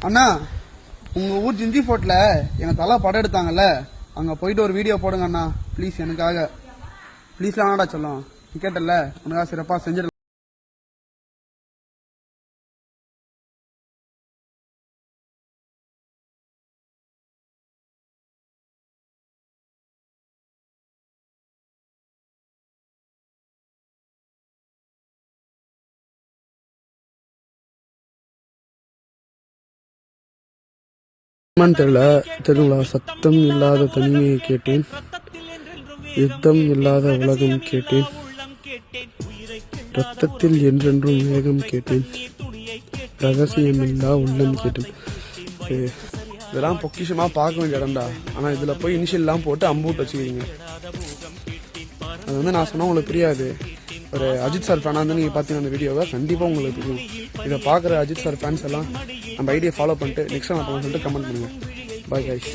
அண்ணா உங்க ஊர் ஜிஞ்சி ஃபோர்ட்ல எங்க தலை படம் எடுத்தாங்கல்ல, அங்க போயிட்டு ஒரு வீடியோ போடுங்க அண்ணா ப்ளீஸ். எனக்காக ப்ளீஸ்லாம் ஆனாடா சொல்லும். நீ கேட்டல உனக்காக சிறப்பா செஞ்சிடலாம். தெரியல தெருவிழா சத்தம் இல்லாத தனிமையை கேட்டேன், யுத்தம் இல்லாத உலகம் கேட்டேன், ரத்தத்தில் என்றென்றும் வேகம் கேட்டேன், ரகசியமில்லா உள்ளம் கேட்டேன். இதெல்லாம் பொக்கிஷமா பார்க்க வேண்டிய இடம்டா. ஆனால் இதில் போய் இனிஷியல்லாம் போட்டு அம்பூட்டு வச்சுக்கிறீங்க. அது வந்து நான் சொன்னால் உங்களுக்கு புரியாது. ஒரு அஜித் சார் ஃபேனாக வந்து நீங்கள் பார்த்தீங்கன்னா அந்த வீடியோவை கண்டிப்பாக உங்களுக்கு புரியும். இதை பார்க்குற அஜித் சார் ஃபேன்ஸ் எல்லாம் நம்ம ஐடியா ஃபாலோ பண்ணிட்டு நெக்ஸ்ட் நான் சொல்லிட்டு கமெண்ட் பண்ணுங்கள். Bye guys.